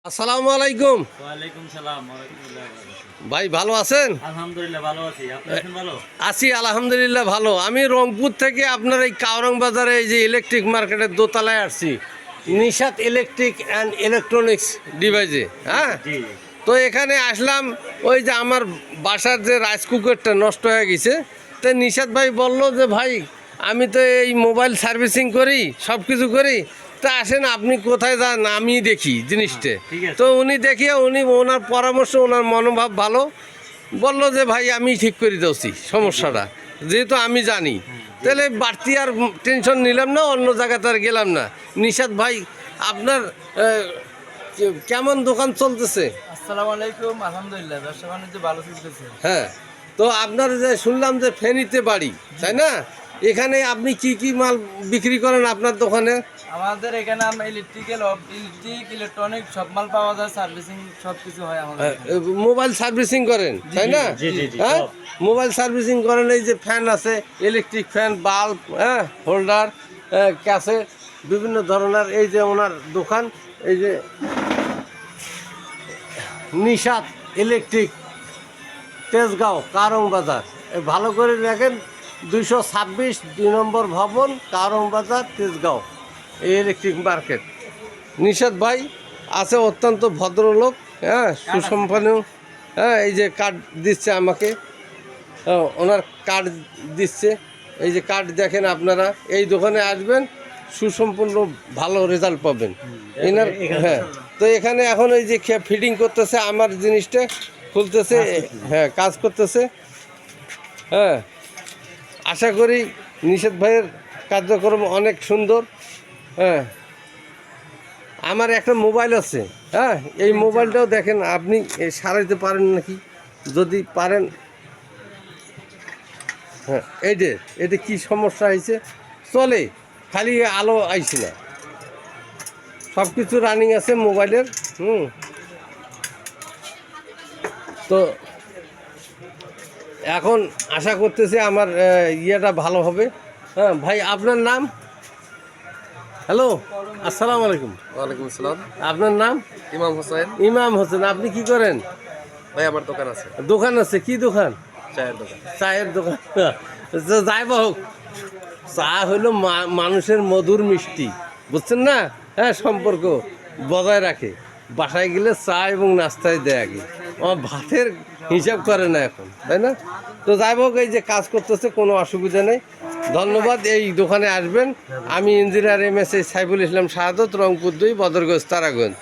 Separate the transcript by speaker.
Speaker 1: আসসালামু আলাইকুম।
Speaker 2: ওয়ালাইকুম সালাম ওয়া রাহমাতুল্লাহি ওয়া বারাকাতুহু।
Speaker 1: ভাই ভালো আছেন?
Speaker 2: আলহামদুলিল্লাহ ভালো আছি। আপনি আছেন ভালো?
Speaker 1: আছি আলহামদুলিল্লাহ ভালো। আমি রংপুর থেকে আপনার এই কাওরাং বাজারে এই যে ইলেকট্রিক মার্কেটের দোতলায় আসছি, নিশাত ইলেকট্রিক অ্যান্ড ইলেকট্রনিক্স ডিভাইসে। হ্যাঁ,
Speaker 2: জি
Speaker 1: তো এখানে আসলাম। ওই যে আমার বাসার যে রাইস কুকারটা নষ্ট হয়ে গেছে, তো নিশাত ভাই বলল যে ভাই আমি তো এই মোবাইল সার্ভিসিং করি, সব কিছু করি, তা আসেন আপনি কোথায় যান আমি দেখি জিনিসটা।
Speaker 2: ঠিক আছে।
Speaker 1: তো উনি দেখিয়ে ওনার পরামর্শ, ওনার মনোভাব ভালো, বলল যে ভাই আমি ঠিক করে দিচ্ছি সমস্যাটা, যেহেতু আমি জানি। তাহলে বাড়তি আর টেনশন নিলাম না, অন্য জায়গাতে আর গেলাম না। নিশাত ভাই আপনার কেমন দোকান চলতেছে?
Speaker 3: আসসালামু আলাইকুম। আলহামদুলিল্লাহ, ব্যবসা বাণিজ্য ভালো চলতেছে।
Speaker 1: হ্যাঁ, তো আপনার যে শুনলাম যে ফেনীতে বাড়ি, তাই না? এখানে আপনি কি কি মাল বিক্রি করেন আপনার দোকানে?
Speaker 3: আমাদের এখানে আমরা ইলেকট্রিক, ইলেকট্রনিক সব মাল পাওয়া যায়, সার্ভিসিং সব কিছু হয় আমাদের এখানে।
Speaker 1: মোবাইল সার্ভিসিং করেন, তাই না?
Speaker 2: জি জি জি
Speaker 1: হ্যাঁ,
Speaker 2: সব।
Speaker 1: মোবাইল সার্ভিসিং করেন। এই যে ফ্যান আছে, ইলেকট্রিক ফ্যান, বাল্ব, হ্যাঁ, হোল্ডার, ক্যাসে, বিভিন্ন ধরনের। এই যে ওনার দোকান, এই যে নিশাত ইলেকট্রিক, তেজগাঁও কারং বাজার। ভালো করে দেখেন, 226 2 নম্বর ভবন, কারং বাজার, তেজগাঁও, এই ইলেকট্রিক মার্কেট। নিশাত ভাই আছে, অত্যন্ত ভদ্রলোক, হ্যাঁ, সুসম্পন্ন। হ্যাঁ, এই যে কার্ড দিচ্ছে আমাকে, ওনার কার্ড দিচ্ছে। এই যে কার্ড দেখেন আপনারা, এই দোকানে আসবেন, সুসম্পূর্ণ ভালো রেজাল্ট পাবেন এনার। হ্যাঁ, তো এখানে এখন এই যে ফিটিং করতেছে, আমার জিনিসটা খুলতেছে, হ্যাঁ, কাজ করতেছে। হ্যাঁ, আশা করি নিশাত ভাইয়ের কার্যক্রম অনেক সুন্দর। হ্যাঁ, আমার একটা মোবাইল আছে, হ্যাঁ, এই মোবাইলটাও দেখেন আপনি সারাইতে পারেন নাকি, যদি পারেন। হ্যাঁ, এটা কি সমস্যা হয়েছে, চলে, খালি আলো আইছে না, সব কিছু রানিং আছে মোবাইলের। তো এখন আশা করতেছি আমার ইয়েটা ভালো হবে। হ্যাঁ ভাই, আপনার নাম? হ্যালো, আসসালামু আলাইকুম।
Speaker 4: ওয়ালাইকুম আসসালাম।
Speaker 1: আপনার নাম?
Speaker 4: ইমাম হোসেন।
Speaker 1: ইমাম হোসেন। আপনি কি করেন?
Speaker 4: ভাই আমার দোকান আছে,
Speaker 1: দোকান আছে? কি দোকান?
Speaker 4: চায়ের দোকান।
Speaker 1: চায়ের দোকান। তো যাই বা হোক, চা হইলো মানুষের মধুর মিষ্টি, বুঝছেন না? হ্যাঁ, সম্পর্ক বজায় রাখে। বাসায় গেলে চা এবং নাস্তায় দেয় আগে, আমার ভাতের হিসাব করে না এখন, তাই না? তো যাই হোক, এই যে কাজ করতেছে, কোনো অসুবিধা নেই। ধন্যবাদ। এই দোকানে আসবেন। আমি ইঞ্জিনিয়ার MS সাইফুল ইসলাম শাহাদত, রংপুর 2, বদরগঞ্জ, তারাগঞ্জ।